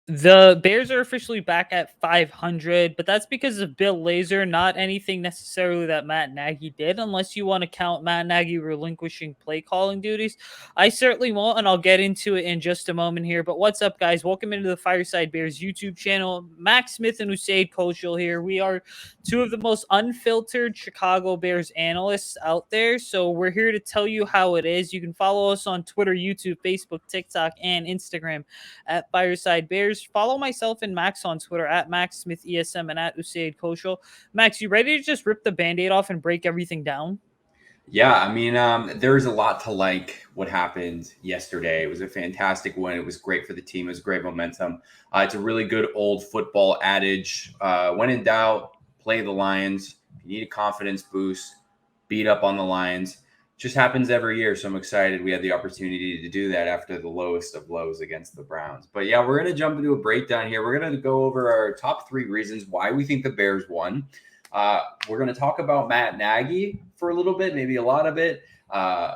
The Bears are officially back at 500, but that's because of Bill Lazor, not anything necessarily that Matt Nagy did, unless you want to count Matt Nagy relinquishing play calling duties. I certainly won't, and I'll get into it in just a moment here. But what's up, guys? Welcome into the Fireside Bears YouTube channel. Max Smith and Usayd Koshal here. We are two of the most unfiltered Chicago Bears analysts out there. So we're here to tell you how it is. You can follow us on Twitter, YouTube, Facebook, TikTok, and Instagram at Fireside Bears. Follow myself and Max on Twitter at Max Smith ESM and at Usayd Koshal. Max, you ready to just rip the band-aid off and break everything down? Yeah, I mean, there's a lot to like what happened yesterday. It was a fantastic win. It was great for the team. It was great momentum. It's a really good old football adage. When in doubt, play the Lions. If you need a confidence boost, beat up on the Lions. Just happens every year. So I'm excited we had the opportunity to do that after the lowest of lows against the Browns. But yeah, we're going to jump into a breakdown here. We're going to go over our top 3 reasons why we think the Bears won. We're going to talk about Matt Nagy for a little bit, maybe a lot of it.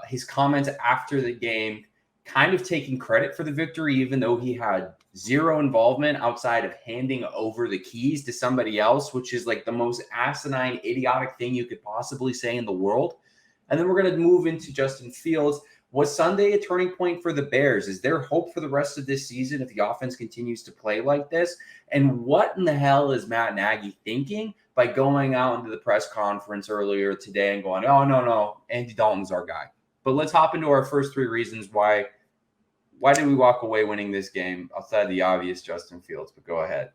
His comments after the game, kind of taking credit for the victory, even though he had zero involvement outside of handing over the keys to somebody else, which is like the most asinine, idiotic thing you could possibly say in the world. And then we're going to move into Justin Fields. Was Sunday a turning point for the Bears? Is there hope for the rest of this season if the offense continues to play like this? And what in the hell is Matt Nagy thinking by going out into the press conference earlier today and going, oh, no, Andy Dalton's our guy? But let's hop into our first 3 reasons why did we walk away winning this game outside the obvious Justin Fields? But go ahead.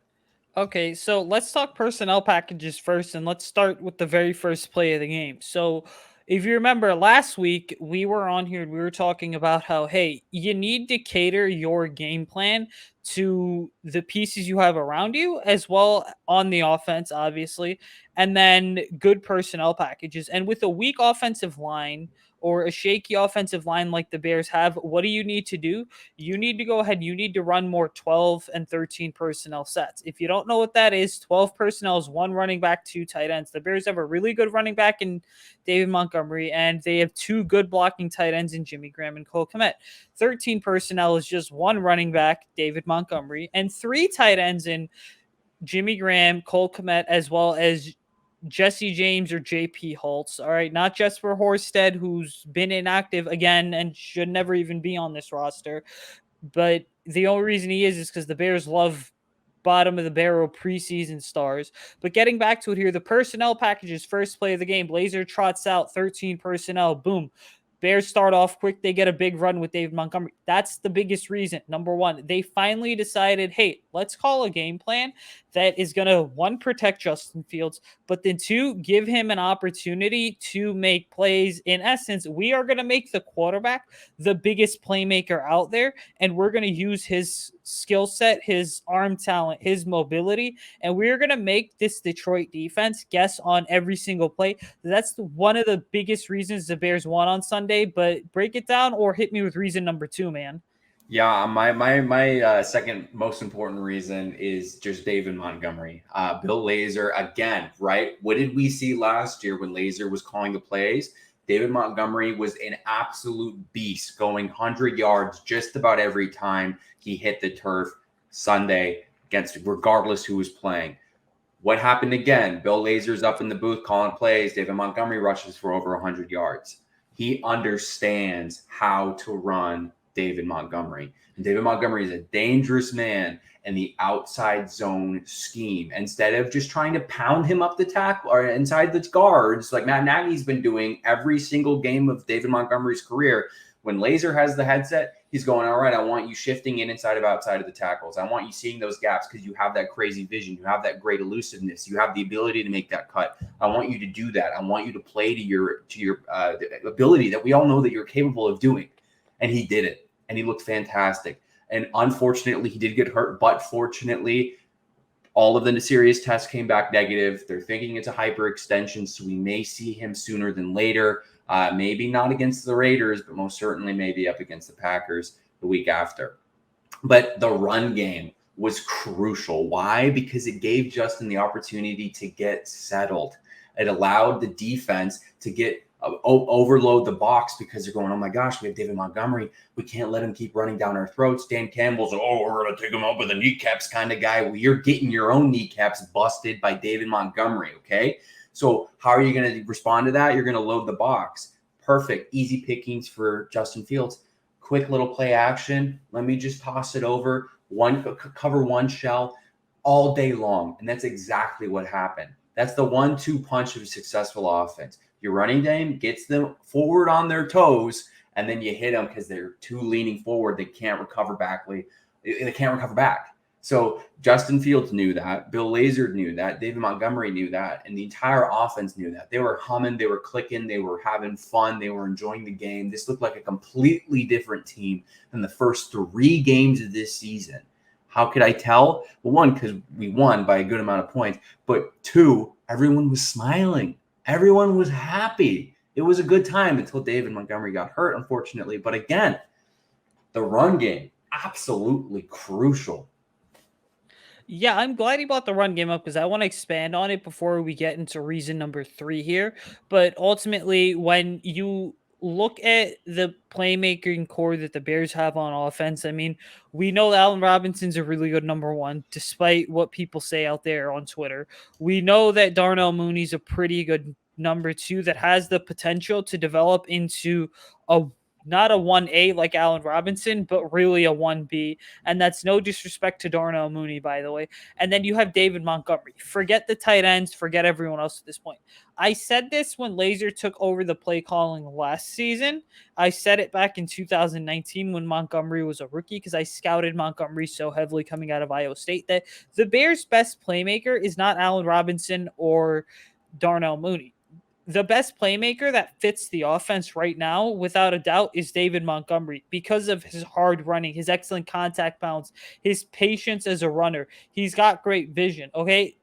Okay, so let's talk personnel packages first, and let's start with the very first play of the game. So, if you remember last week, we were on here and we were talking about how, hey, you need to cater your game plan to the pieces you have around you, as well on the offense, obviously, and then good personnel packages. And with a weak offensive line or a shaky offensive line like the Bears have, what do you need to do? You need to go ahead, you need to run more 12 and 13 personnel sets. If you don't know what that is, 12 personnel is 1 running back, 2 tight ends. The Bears have a really good running back in David Montgomery, and they have 2 good blocking tight ends in Jimmy Graham and Cole Kmet. 13 personnel is just 1 running back, David Montgomery, and 3 tight ends in Jimmy Graham, Cole Kmet, as well as Jesse James or JP Holtz. All right, not Jesper Horsted, who's been inactive again and should never even be on this roster. But the only reason he is because the Bears love bottom of the barrel preseason stars. But getting back to it here, the personnel packages, first play of the game, Lazor trots out 13 personnel. Boom. Bears start off quick. They get a big run with David Montgomery. That's the biggest reason. Number one, they finally decided, hey, let's call a game plan that is going to, 1, protect Justin Fields, but then 2, give him an opportunity to make plays. In essence, we are going to make the quarterback the biggest playmaker out there, and we're going to use his skill set, his arm talent, his mobility, and we're going to make this Detroit defense guess on every single play. That's one of the biggest reasons the Bears won on Sunday, but break it down or hit me with reason number 2, man. Yeah, my second most important reason is just David Montgomery. Bill Lazor, again, right? What did we see last year when Lazor was calling the plays? David Montgomery was an absolute beast, going 100 yards just about every time he hit the turf Sunday, against regardless who was playing. What happened again? Bill Lazor's up in the booth calling plays. David Montgomery rushes for over 100 yards. He understands how to run David Montgomery. And David Montgomery is a dangerous man in the outside zone scheme. Instead of just trying to pound him up the tackle or inside the guards, like Matt Nagy's been doing every single game of David Montgomery's career, when Lazor has the headset, he's going, all right, I want you shifting in inside of outside of the tackles. I want you seeing those gaps because you have that crazy vision. You have that great elusiveness. You have the ability to make that cut. I want you to do that. I want you to play to your ability that we all know that you're capable of doing. And he did it. And he looked fantastic. And unfortunately, he did get hurt. But fortunately, all of the serious tests came back negative. They're thinking it's a hyperextension, so we may see him sooner than later. Maybe not against the Raiders, but most certainly maybe up against the Packers the week after. But the run game was crucial. Why? Because it gave Justin the opportunity to get settled. It allowed the defense to get overload the box because they're going, oh my gosh, we have David Montgomery. We can't let him keep running down our throats. Dan Campbell's, oh, we're going to take him out with the kneecaps kind of guy. Well, you're getting your own kneecaps busted by David Montgomery, okay? So how are you going to respond to that? You're going to load the box. Perfect. Easy pickings for Justin Fields. Quick little play action. Let me just toss it over. Cover one shell all day long. And that's exactly what happened. That's the 1-2 punch of a successful offense. Your running game gets them forward on their toes, and then you hit them because they're too leaning forward. They can't recover back. They can't recover back. So Justin Fields knew that. Bill Lazor knew that. David Montgomery knew that. And the entire offense knew that. They were humming. They were clicking. They were having fun. They were enjoying the game. This looked like a completely different team than the first 3 games of this season. How could I tell? Well, 1, because we won by a good amount of points. But 2, everyone was smiling. Everyone was happy. It was a good time until David Montgomery got hurt, unfortunately. But again, the run game, absolutely crucial. Yeah, I'm glad he brought the run game up because I want to expand on it before we get into reason number 3 here. But ultimately, when you look at the playmaking core that the Bears have on offense, I mean, we know Allen Robinson's a really good number 1, despite what people say out there on Twitter. We know that Darnell Mooney's a pretty good number 2 that has the potential to develop into a not a 1A like Allen Robinson, but really a 1B. And that's no disrespect to Darnell Mooney, by the way. And then you have David Montgomery. Forget the tight ends, forget everyone else at this point. I said this when Lazor took over the play calling last season. I said it back in 2019 when Montgomery was a rookie because I scouted Montgomery so heavily coming out of Iowa State that the Bears' best playmaker is not Allen Robinson or Darnell Mooney. The best playmaker that fits the offense right now, without a doubt, is David Montgomery because of his hard running, his excellent contact balance, his patience as a runner. He's got great vision. Okay.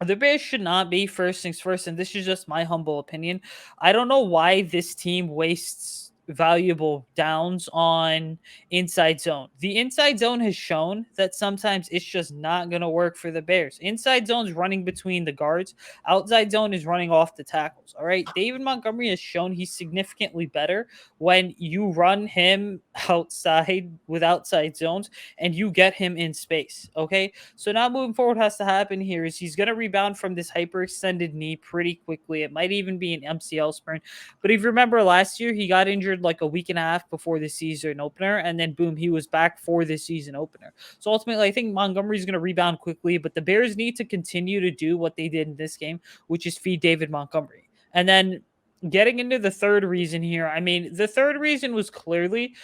The Bears should not be first things first, and this is just my humble opinion. I don't know why this team wastes valuable downs on inside zone. The inside zone has shown that sometimes it's just not going to work for the Bears. Inside zone's running between the guards, outside zone is running off the tackles. All right. David Montgomery has shown he's significantly better when you run him outside with outside zones and you get him in space. Okay. So now moving forward has to happen here is he's going to rebound from this hyperextended knee pretty quickly. It might even be an MCL sprain. But if you remember last year, he got injured like a week and a half before the season opener, and then boom, he was back for the season opener. So ultimately, I think Montgomery's going to rebound quickly, but the Bears need to continue to do what they did in this game, which is feed David Montgomery. And then getting into the third reason here, I mean, the third reason was clearly,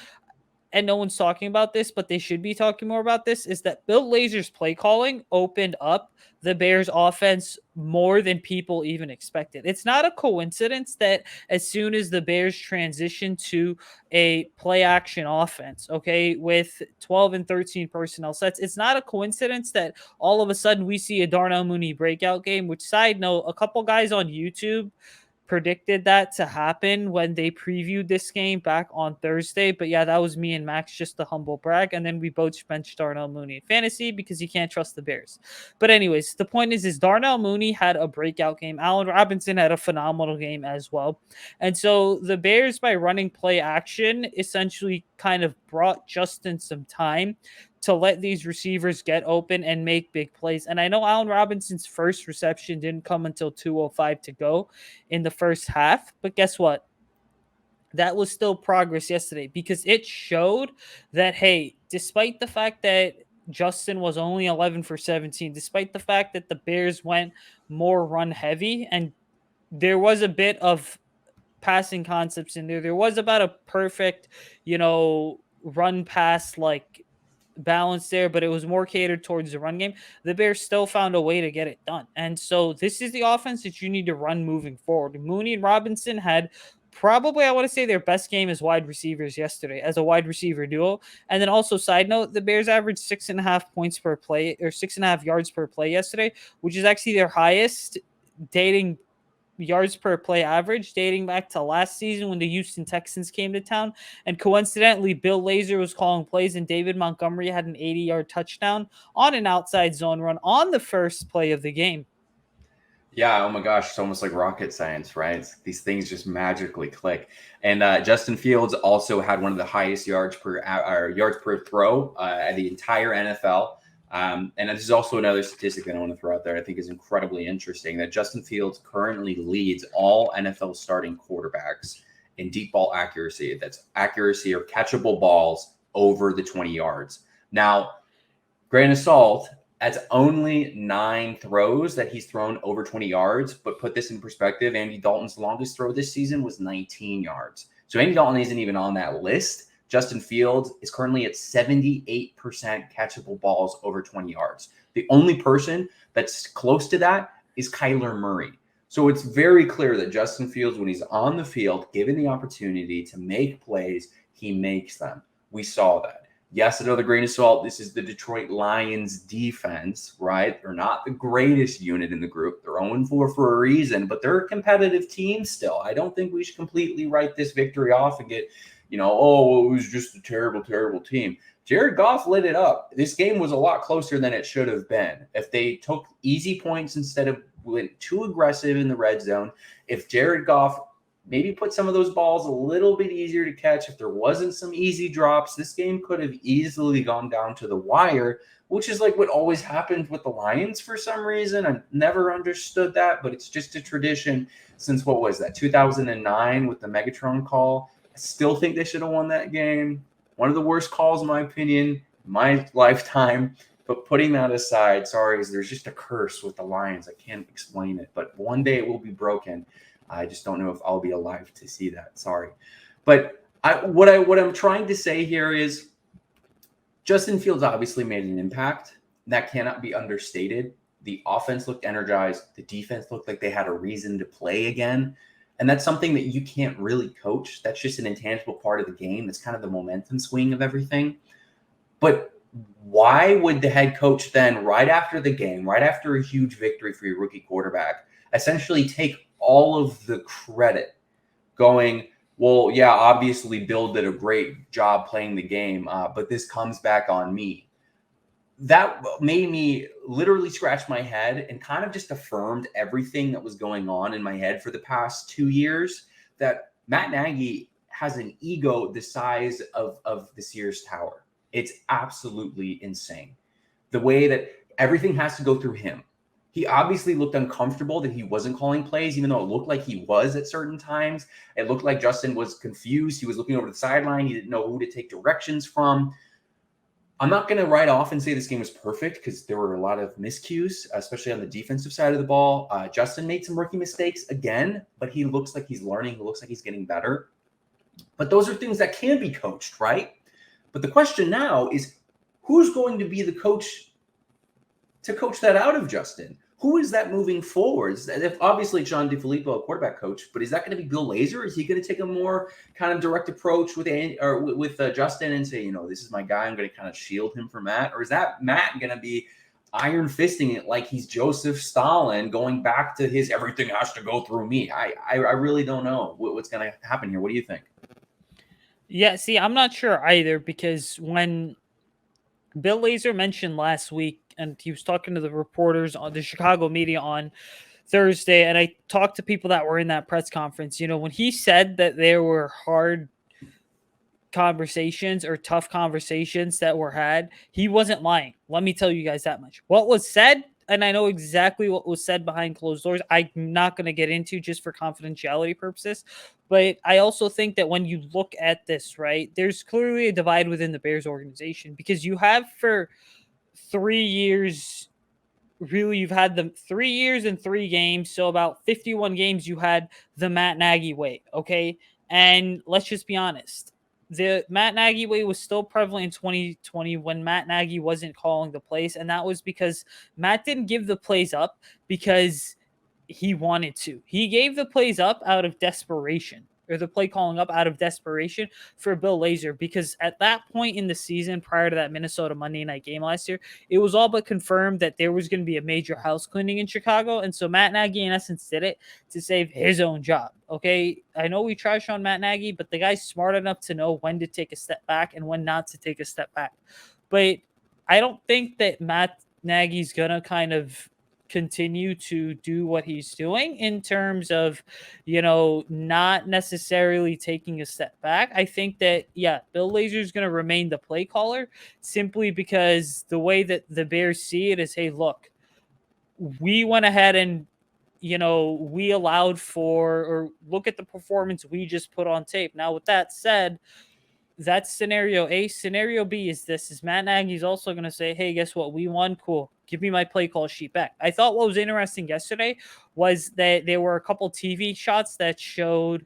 and no one's talking about this, but they should be talking more about this, is that Bill Lazor's play calling opened up the Bears offense more than people even expected. It's not a coincidence that as soon as the Bears transitioned to a play action offense, okay, with 12 and 13 personnel sets, it's not a coincidence that all of a sudden we see a Darnell Mooney breakout game, which, side note, a couple guys on YouTube predicted that to happen when they previewed this game back on Thursday. But yeah, that was me and Max, just a humble brag. And then we both benched Darnell Mooney in fantasy because you can't trust the Bears. But anyways, the point is Darnell Mooney had a breakout game. Allen Robinson had a phenomenal game as well. And so the Bears, by running play action, essentially kind of brought Justin some time to let these receivers get open and make big plays. And I know Allen Robinson's first reception didn't come until 2:05 to go in the first half, but guess what? That was still progress yesterday because it showed that, hey, despite the fact that Justin was only 11 for 17, despite the fact that the Bears went more run heavy, and there was a bit of passing concepts in there. There was about a perfect, run pass like balance there, but it was more catered towards the run game. The Bears still found a way to get it done. And so this is the offense that you need to run moving forward. Mooney and Robinson had probably, I want to say, their best game as wide receivers yesterday, as a wide receiver duo. And then also, side note, the Bears averaged 6.5 points per play, or 6.5 yards per play yesterday, which is actually their highest dating yards per play average dating back to last season when the Houston Texans came to town. And coincidentally, Bill Lazor was calling plays and David Montgomery had an 80-yard touchdown on an outside zone run on the first play of the game. Yeah, oh my gosh, it's almost like rocket science, right? These things just magically click. And Justin Fields also had one of the highest yards per yards per throw at the entire NFL. And this is also another statistic that I want to throw out there I think is incredibly interesting, that Justin Fields currently leads all NFL starting quarterbacks in deep ball accuracy. That's accuracy or catchable balls over the 20 yards. Now, grain of salt, that's only 9 throws that he's thrown over 20 yards. But put this in perspective, Andy Dalton's longest throw this season was 19 yards. So Andy Dalton isn't even on that list. Justin Fields is currently at 78% catchable balls over 20 yards. The only person that's close to that is Kyler Murray. So it's very clear that Justin Fields, when he's on the field, given the opportunity to make plays, he makes them. We saw that. Yes, another grain of salt. This is the Detroit Lions defense, right? They're not the greatest unit in the group. They're 0-4 for a reason, but they're a competitive team still. I don't think we should completely write this victory off and get, oh, well, it was just a terrible, terrible team. Jared Goff lit it up. This game was a lot closer than it should have been. If they took easy points instead of went too aggressive in the red zone, if Jared Goff maybe put some of those balls a little bit easier to catch, if there wasn't some easy drops, this game could have easily gone down to the wire, which is like what always happened with the Lions for some reason. I've never understood that, but it's just a tradition since, what was that, 2009 with the Megatron call. I still think they should have won that game. One of the worst calls, in my opinion, in my lifetime. But putting that aside, sorry, there's just a curse with the Lions. I can't explain it, but one day it will be broken. I just don't know if I'll be alive to see that. Sorry. But what I'm trying to say here is Justin Fields obviously made an impact. That cannot be understated. The offense looked energized. The defense looked like they had a reason to play again. And that's something that you can't really coach. That's just an intangible part of the game. That's kind of the momentum swing of everything. But why would the head coach then, right after the game, right after a huge victory for your rookie quarterback, essentially take all of the credit, going, well, yeah, obviously Bill did a great job playing the game, but this comes back on me? That made me literally scratch my head and kind of just affirmed everything that was going on in my head for the past 2 years, that Matt Nagy has an ego the size of the Sears Tower. It's absolutely insane. The way that everything has to go through him. He obviously looked uncomfortable that he wasn't calling plays, even though it looked like he was at certain times. It looked like Justin was confused. He was looking over the sideline. He didn't know who to take directions from. I'm not going to write off and say this game was perfect, because there were a lot of miscues, especially on the defensive side of the ball. Justin made some rookie mistakes again, but he looks like he's learning. He looks like he's getting better. But those are things that can be coached, right? But the question now is, who's going to be the coach to coach that out of Justin? Who is that moving forward? If obviously John DeFilippo, a quarterback coach, but is that going to be Bill Lazor? Is he going to take a more kind of direct approach with Justin and say, this is my guy, I'm going to kind of shield him from Matt? Or is that Matt going to be iron fisting it like he's Joseph Stalin, going back to his everything has to go through me? I really don't know what's going to happen here. What do you think? Yeah, see, I'm not sure either, because when Bill Lazor mentioned last week, and he was talking to the reporters on the Chicago media on Thursday, and I talked to people that were in that press conference. When he said that there were hard conversations or tough conversations that were had, he wasn't lying. Let me tell you guys that much. What was said, and I know exactly what was said behind closed doors, I'm not going to get into just for confidentiality purposes. But I also think that when you look at this, right, there's clearly a divide within the Bears organization, because you have for 3 years, really, you've had them 3 years and 3 games. So about 51 games, you had the Matt Nagy way. Okay. And let's just be honest. The Matt Nagy way was still prevalent in 2020 when Matt Nagy wasn't calling the plays. And that was because Matt didn't give the plays up because he wanted to. He gave the plays up out of desperation, or the play calling up out of desperation for Bill Lazor, because at that point in the season, prior to that Minnesota Monday night game last year, it was all but confirmed that there was going to be a major house cleaning in Chicago. And so Matt Nagy, in essence, did it to save his own job. Okay. I know we trash on Matt Nagy, but the guy's smart enough to know when to take a step back and when not to take a step back. But I don't think that Matt Nagy's going to kind of continue to do what he's doing in terms of, not necessarily taking a step back. I think that, yeah, Bill Lazor is going to remain the play caller simply because the way that the Bears see it is, hey, look, we went ahead and, we allowed for, or look at the performance we just put on tape. Now, with that said, that's scenario A. Scenario B is this: is Matt Nagy's also going to say, "Hey, guess what? We won. Cool. Give me my play call sheet back." I thought what was interesting yesterday was that there were a couple TV shots that showed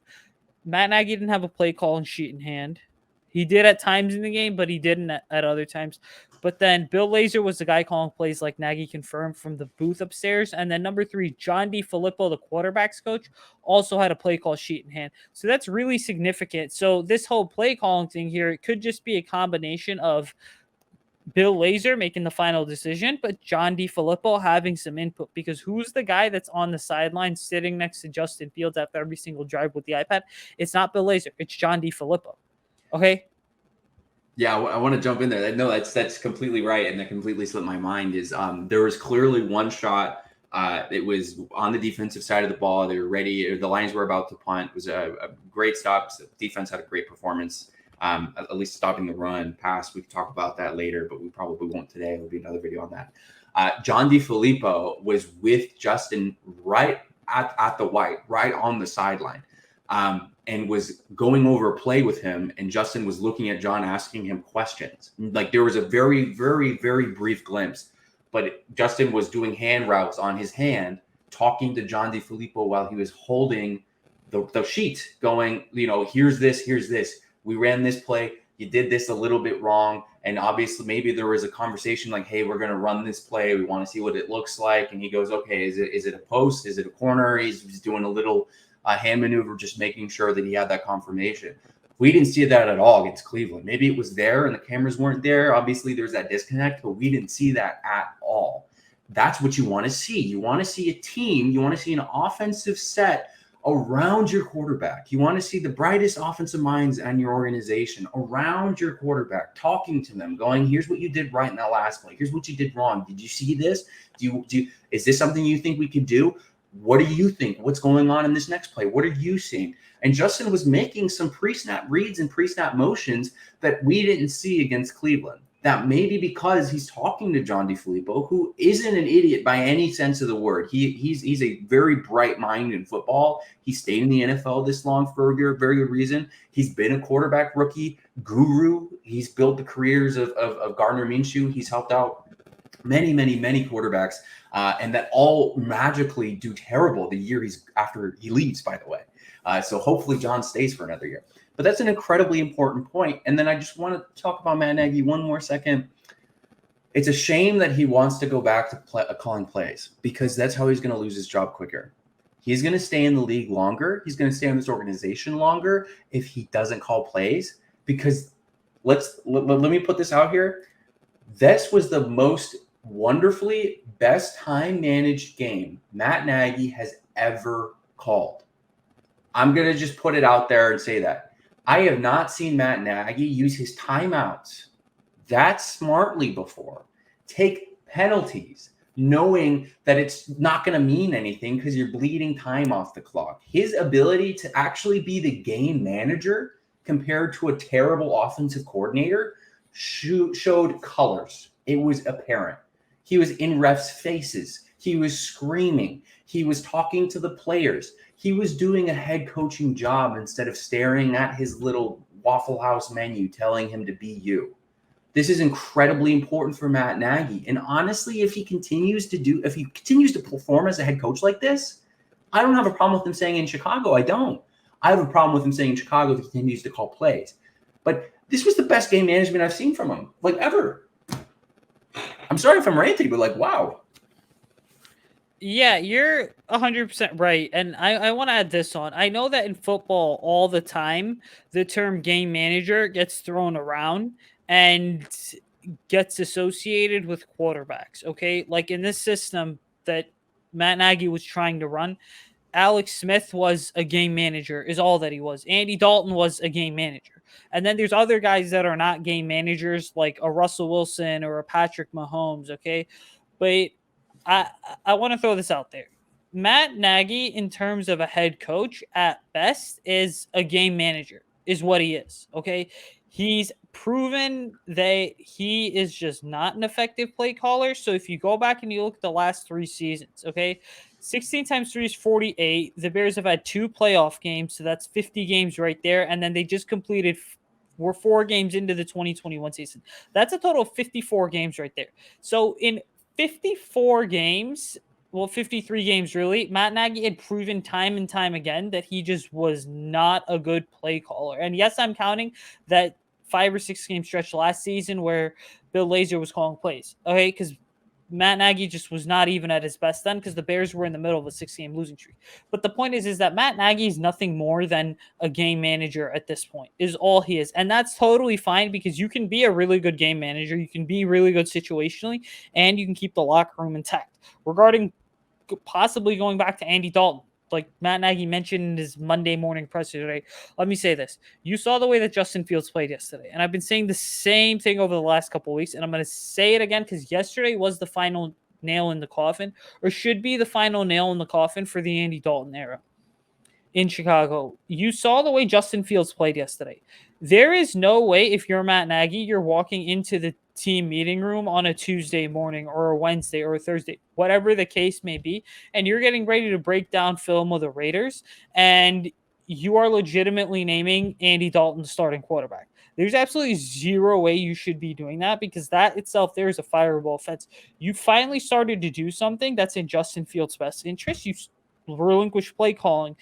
Matt Nagy didn't have a play calling sheet in hand. He did at times in the game, but he didn't at other times. But then Bill Lazor was the guy calling plays, like Nagy confirmed from the booth upstairs. And then number 3, John DeFilippo, the quarterback's coach, also had a play call sheet in hand. So that's really significant. So this whole play calling thing here, it could just be a combination of Bill Lazor making the final decision, but John DeFilippo having some input, because who's the guy that's on the sideline sitting next to Justin Fields after every single drive with the iPad? It's not Bill Lazor. It's John DeFilippo. Okay. Yeah, I want to jump in there. No, that's completely right, and that completely slipped my mind. Is there was clearly one shot. It was on the defensive side of the ball. They were ready. The Lions were about to punt. It was a great stop. The defense had a great performance. At least stopping the run pass. We can talk about that later, but we probably won't today. There'll be another video on that. John DeFilippo was with Justin right at the white, right on the sideline, and was going over a play with him. And Justin was looking at John, asking him questions. Like, there was a very, very, very brief glimpse, but Justin was doing hand routes on his hand, talking to John DeFilippo while he was holding the sheet, going, here's this, here's this. We ran this play. You did this a little bit wrong. And obviously maybe there was a conversation like, hey, we're going to run this play. We want to see what it looks like. And he goes, okay, is it a post? Is it a corner? He's doing a little hand maneuver, just making sure that he had that confirmation. We didn't see that at all against Cleveland. Maybe it was there and the cameras weren't there. Obviously there's that disconnect, but we didn't see that at all. That's what you want to see. You want to see a team. You want to see an offensive set around your quarterback. You want to see the brightest offensive minds in your organization around your quarterback, talking to them, going, here's what you did right in that last play. Here's what you did wrong. Did you see this? Is this something you think we could do? What do you think? What's going on in this next play? What are you seeing? And Justin was making some pre-snap reads and pre-snap motions that we didn't see against Cleveland. That may be because he's talking to John DeFilippo, who isn't an idiot by any sense of the word. He's a very bright mind in football. He stayed in the NFL this long for a very good reason. He's been a quarterback rookie guru. He's built the careers of Gardner Minshew. He's helped out many, many, many quarterbacks, and that all magically do terrible the year after he leaves, by the way. So hopefully John stays for another year. But that's an incredibly important point. And then I just want to talk about Matt Nagy one more second. It's a shame that he wants to go back to calling plays, because that's how he's going to lose his job quicker. He's going to stay in the league longer. He's going to stay in this organization longer if he doesn't call plays. Because let me put this out here. This was the most wonderfully best time managed game Matt Nagy has ever called. I'm going to just put it out there and say that. I have not seen Matt Nagy use his timeouts that smartly before. Take penalties, knowing that it's not going to mean anything because you're bleeding time off the clock. His ability to actually be the game manager compared to a terrible offensive coordinator showed colors. It was apparent. He was in refs' faces. He was screaming. He was talking to the players. He was doing a head coaching job instead of staring at his little Waffle House menu telling him to be you. This is incredibly important for Matt Nagy. And honestly, if he continues to perform as a head coach like this, I don't have a problem with him saying in Chicago. I don't. I have a problem with him saying in Chicago if he continues to call plays. But this was the best game management I've seen from him, like, ever. I'm sorry if I'm ranting, but wow. Yeah, you're 100% right. And I want to add this on. I know that in football all the time, the term game manager gets thrown around and gets associated with quarterbacks. Okay. Like in this system that Matt Nagy was trying to run, Alex Smith was a game manager, is all that he was. Andy Dalton was a game manager. And then there's other guys that are not game managers, like a Russell Wilson or a Patrick Mahomes. Okay. But I want to throw this out there. Matt Nagy, in terms of a head coach, at best, is a game manager, is what he is. Okay. He's proven that he is just not an effective play caller. So if you go back and you look at the last 3 seasons, okay, 16 times 3 is 48. The Bears have had 2 playoff games, so that's 50 games right there. And then they just completed, we're 4 games into the 2021 season. That's a total of 54 games right there. So in 54 games, well, 53 games really, Matt Nagy had proven time and time again that he just was not a good play caller. And yes, I'm counting that 5 or 6 game stretch last season where Bill Lazor was calling plays. Okay, because Matt Nagy just was not even at his best then because the Bears were in the middle of a 6 game losing streak. But the point is that Matt Nagy is nothing more than a game manager at this point, is all he is. And that's totally fine because you can be a really good game manager. You can be really good situationally, and you can keep the locker room intact. Regarding possibly going back to Andy Dalton, like Matt Nagy mentioned in his Monday morning presser today, let me say this. You saw the way that Justin Fields played yesterday, and I've been saying the same thing over the last couple of weeks, and I'm going to say it again because yesterday was the final nail in the coffin, or should be the final nail in the coffin for the Andy Dalton era in Chicago. You saw the way Justin Fields played yesterday. There is no way, if you're Matt Nagy, you're walking into the team meeting room on a Tuesday morning or a Wednesday or a Thursday, whatever the case may be, and you're getting ready to break down film of the Raiders, and you are legitimately naming Andy Dalton the starting quarterback. There's absolutely zero way you should be doing that because that itself there is a fireable offense. You finally started to do something that's in Justin Fields' best interest. You relinquish play calling.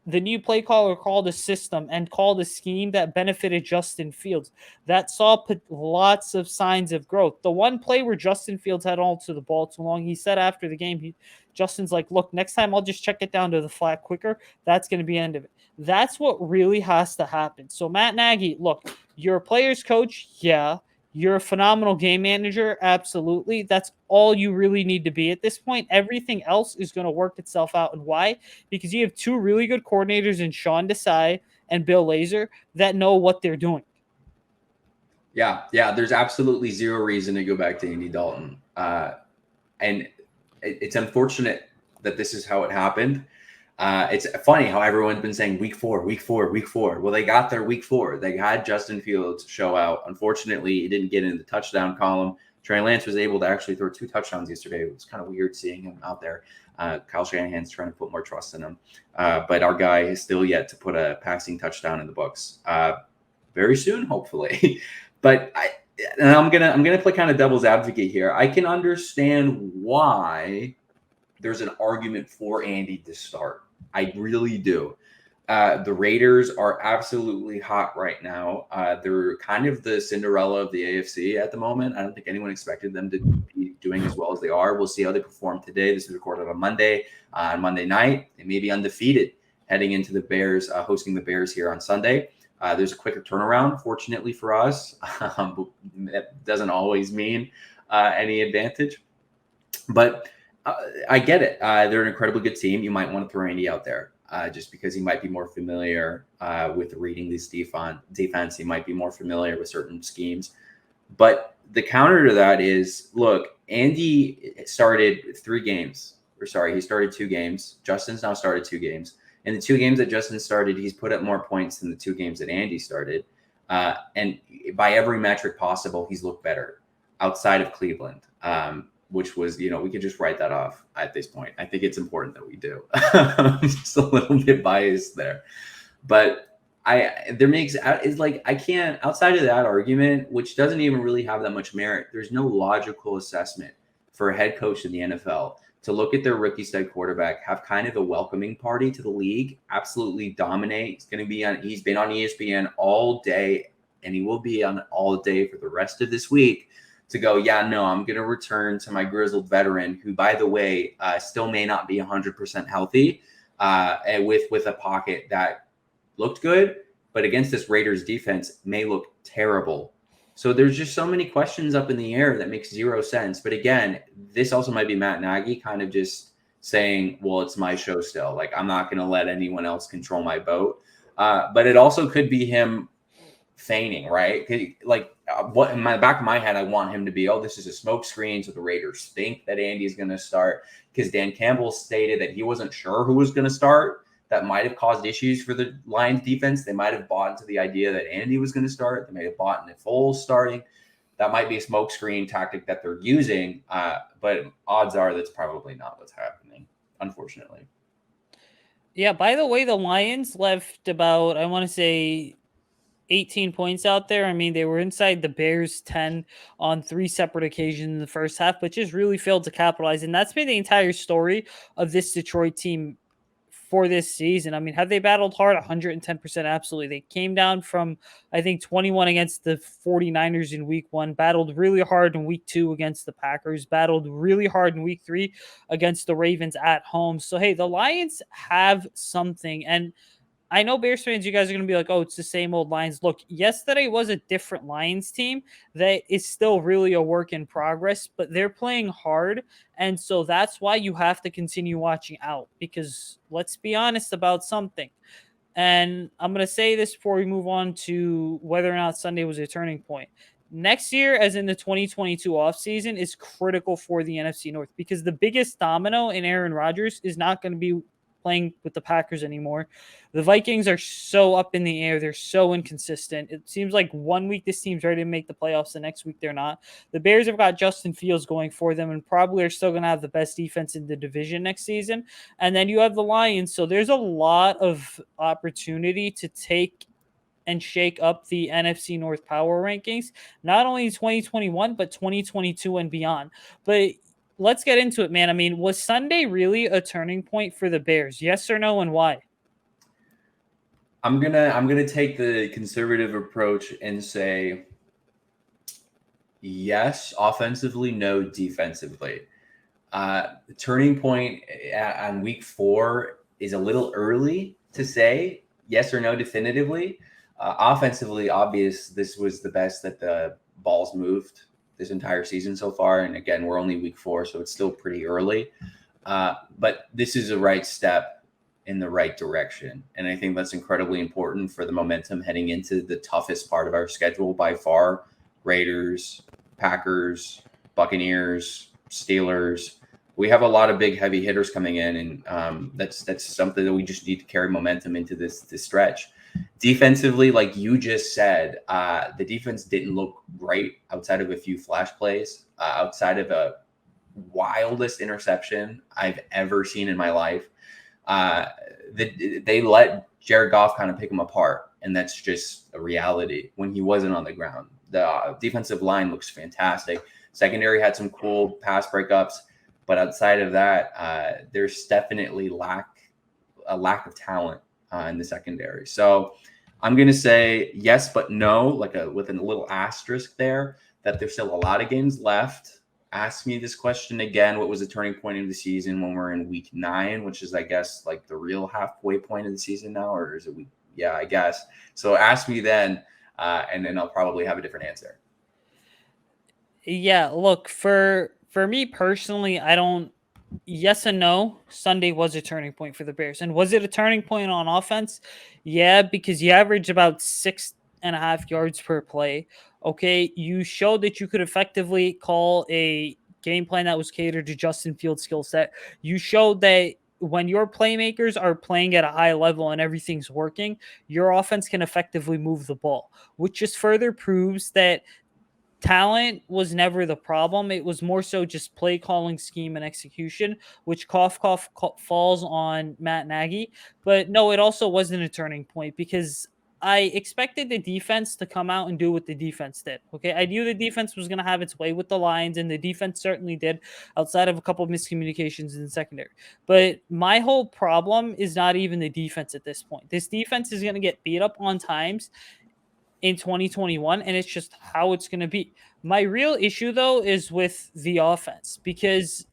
The new play caller called a system and called a scheme that benefited Justin Fields. That saw lots of signs of growth. The one play where Justin Fields had all to the ball too long, he said after the game, Justin's like, look, next time I'll just check it down to the flat quicker. That's going to be the end of it. That's what really has to happen. So Matt Nagy, look, you're a player's coach. Yeah. You're a phenomenal game manager. Absolutely. That's all you really need to be at this point. Everything else is going to work itself out. And why? Because you have 2 really good coordinators in Sean Desai and Bill Lazor that know what they're doing. Yeah. There's absolutely zero reason to go back to Andy Dalton. And it's unfortunate that this is how it happened. It's funny how everyone's been saying week 4. Well, they got their week 4. They had Justin Fields show out. Unfortunately, he didn't get in the touchdown column. Trey Lance was able to actually throw 2 touchdowns yesterday. It was kind of weird seeing him out there. Kyle Shanahan's trying to put more trust in him. But our guy is still yet to put a passing touchdown in the books. Very soon, hopefully. But I'm gonna play kind of devil's advocate here. I can understand why there's an argument for Andy to start. I really do. The Raiders are absolutely hot right now. They're kind of the Cinderella of the AFC at the moment. I don't think anyone expected them to be doing as well as they are. We'll see how they perform today. This is recorded on Monday. On Monday night, they may be undefeated heading into the Bears, hosting the Bears here on Sunday. There's a quicker turnaround, fortunately for us. That doesn't always mean any advantage. But I get it. They're an incredibly good team. You might want to throw Andy out there just because he might be more familiar with reading this defense. He might be more familiar with certain schemes. But the counter to that is, look, Andy started 3 games. He started 2 games. Justin's now started 2 games. In the 2 games that Justin started, he's put up more points than the 2 games that Andy started. And by every metric possible, he's looked better outside of Cleveland. Which was, we could just write that off at this point. I think it's important that we do. Just a little bit biased there. But I can't, outside of that argument, which doesn't even really have that much merit, there's no logical assessment for a head coach in the NFL to look at their rookie stud quarterback, have kind of a welcoming party to the league, absolutely dominate. He's been on ESPN all day, and he will be on all day for the rest of this week. To go, I'm going to return to my grizzled veteran, who, by the way, still may not be 100% healthy, and with a pocket that looked good, but against this Raiders defense may look terrible. So there's just so many questions up in the air that makes zero sense. But again, this also might be Matt Nagy kind of just saying, well, it's my show still. Like, I'm not going to let anyone else control my boat. But it also could be him feigning, right? Like, what in my back of my head, I want him to be, oh, this is a smoke screen. So the Raiders think that Andy is going to start, because Dan Campbell stated that he wasn't sure who was going to start. That might have caused issues for the Lions defense. They might have bought into the idea that Andy was going to start. They may have bought into Foles starting. That might be a smoke screen tactic that they're using. But odds are that's probably not what's happening, unfortunately. Yeah, by the way, the Lions left about, I want to say, 18 points out there. I mean, they were inside the Bears 10 on 3 separate occasions in the first half, but just really failed to capitalize. And that's been the entire story of this Detroit team for this season. I mean, have they battled hard? 110%. Absolutely. They came down from, I think, 21 against the 49ers in week 1, battled really hard in week 2 against the Packers, battled really hard in week 3 against the Ravens at home. So, hey, the Lions have something. And I know Bears fans, you guys are going to be like, oh, it's the same old Lions. Look, yesterday was a different Lions team that is still really a work in progress, but they're playing hard. And so that's why you have to continue watching out, because let's be honest about something. And I'm going to say this before we move on to whether or not Sunday was a turning point. Next year, as in the 2022 offseason, is critical for the NFC North, because the biggest domino in Aaron Rodgers is not going to be playing with the Packers anymore. The Vikings are so up in the air. They're so inconsistent. It seems like one week this team's ready to make the playoffs, the next week they're not. The Bears have got Justin Fields going for them and probably are still going to have the best defense in the division next season. And then you have the Lions. So there's a lot of opportunity to take and shake up the NFC North power rankings, not only 2021, but 2022 and beyond. But let's get into it, man. I mean, was Sunday really a turning point for the Bears? Yes or no, and why? I'm gonna take the conservative approach and say yes, offensively, no, defensively. The turning point on week 4 is a little early to say yes or no definitively. Offensively, obvious, this was the best that the balls moved this entire season so far. And again, we're only week 4, so it's still pretty early. But this is a right step in the right direction. And I think that's incredibly important for the momentum heading into the toughest part of our schedule by far. Raiders, Packers, Buccaneers, Steelers. We have a lot of big heavy hitters coming in, and that's something that we just need to carry momentum into this stretch. Defensively, like you just said, the defense didn't look great outside of a few flash plays, outside of a wildest interception I've ever seen in my life. They let Jared Goff kind of pick them apart, and that's just a reality when he wasn't on the ground. The defensive line looks fantastic. Secondary had some cool pass breakups, but outside of that, there's definitely a lack of talent in the secondary. So I'm going to say yes, but no, with a little asterisk there, that there's still a lot of games left. Ask me this question again. What was the turning point of the season when we're in week 9, which is, I guess, like the real halfway point of the season now, or is it week? Yeah, I guess. So ask me then, and then I'll probably have a different answer. Yeah, look, for me personally, I don't. Yes and no. Sunday was a turning point for the Bears. And was it a turning point on offense? Yeah, because you averaged about 6.5 yards per play. Okay. You showed that you could effectively call a game plan that was catered to Justin Fields' skill set. You showed that when your playmakers are playing at a high level and everything's working, your offense can effectively move the ball, which just further proves that talent was never the problem. It was more so just play calling, scheme, and execution, which falls on Matt Nagy. But no, it also wasn't a turning point, because I expected the defense to come out and do what the defense did. Okay. I knew the defense was going to have its way with the Lions, and the defense certainly did, outside of a couple of miscommunications in the secondary. But my whole problem is not even the defense at this point. This defense is going to get beat up on times in 2021, and it's just how it's going to be. My real issue, though, is with the offense, because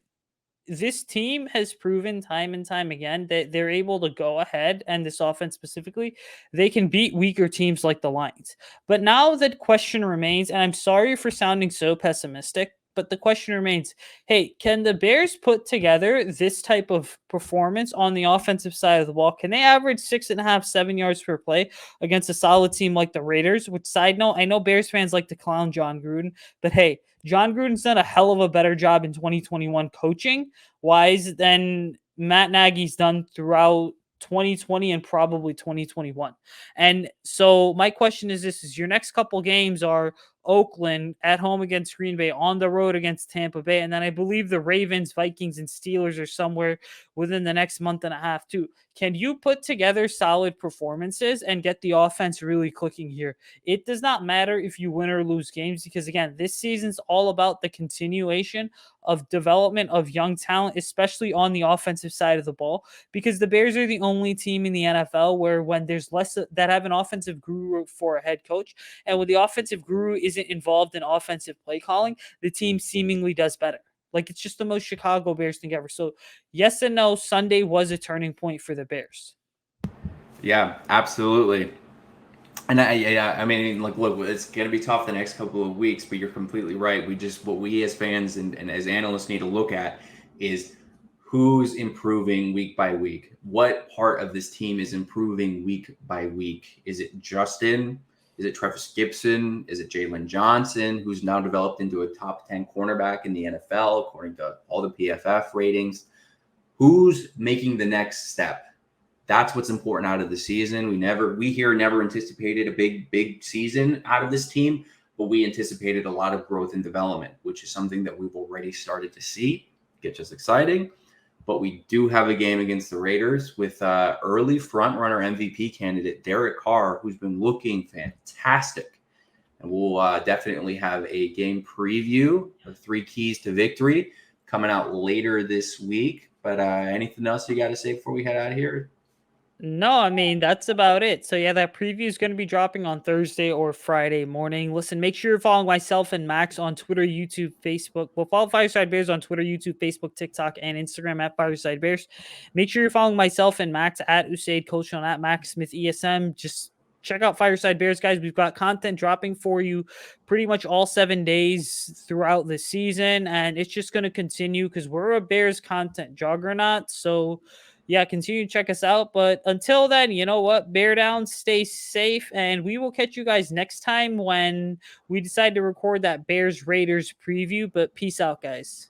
this team has proven time and time again that they're able to go ahead, and this offense specifically, they can beat weaker teams like the Lions. But now the question remains, and I'm sorry for sounding so pessimistic, but the question remains, hey, can the Bears put together this type of performance on the offensive side of the ball? Can they average 6.5, 7 yards per play against a solid team like the Raiders? Which, side note, I know Bears fans like to clown John Gruden, but hey, John Gruden's done a hell of a better job in 2021 coaching wise than Matt Nagy's done throughout 2020 and probably 2021. And so my question is this: is your next couple games are Oakland at home against Green Bay, on the road against Tampa Bay, and then I believe the Ravens, Vikings, and Steelers are somewhere within the next month and a half too. Can you put together solid performances and get the offense really clicking here? It does not matter if you win or lose games, because again, this season's all about the continuation of development of young talent, especially on the offensive side of the ball, because the Bears are the only team in the NFL where when there's less that have an offensive guru for a head coach, and when the offensive guru isn't involved in offensive play calling, the team seemingly does better. Like, it's just the most Chicago Bears thing ever. So yes and no, Sunday was a turning point for the Bears. Yeah, absolutely. And I mean, like, look, it's going to be tough the next couple of weeks, but you're completely right. What we as fans and as analysts need to look at is who's improving week by week. What part of this team is improving week by week? Is it Justin? Is it Travis Gibson? Is it Jalen Johnson, who's now developed into a top 10 cornerback in the NFL, according to all the PFF ratings? Who's making the next step? That's what's important out of the season. We here never anticipated a big season out of this team, but we anticipated a lot of growth and development, which is something that we've already started to see. Gets us exciting. But we do have a game against the Raiders with early front-runner MVP candidate Derek Carr, who's been looking fantastic. And we'll definitely have a game preview of 3 keys to victory coming out later this week. But anything else you got to say before we head out of here? No, I mean, that's about it. So yeah, that preview is going to be dropping on Thursday or Friday morning. Listen, make sure you're following myself and Maxx on Twitter, YouTube, Facebook. Well, follow Fireside Bears on Twitter, YouTube, Facebook, TikTok, and Instagram at Fireside Bears. Make sure you're following myself and Maxx at Usayd, Coach on at Max Smith ESM. Just check out Fireside Bears, guys. We've got content dropping for you pretty much all 7 days throughout the season, and it's just going to continue because we're a Bears content juggernaut. So yeah, continue to check us out. But until then, you know what? Bear down, stay safe, and we will catch you guys next time when we decide to record that Bears Raiders preview. But peace out, guys.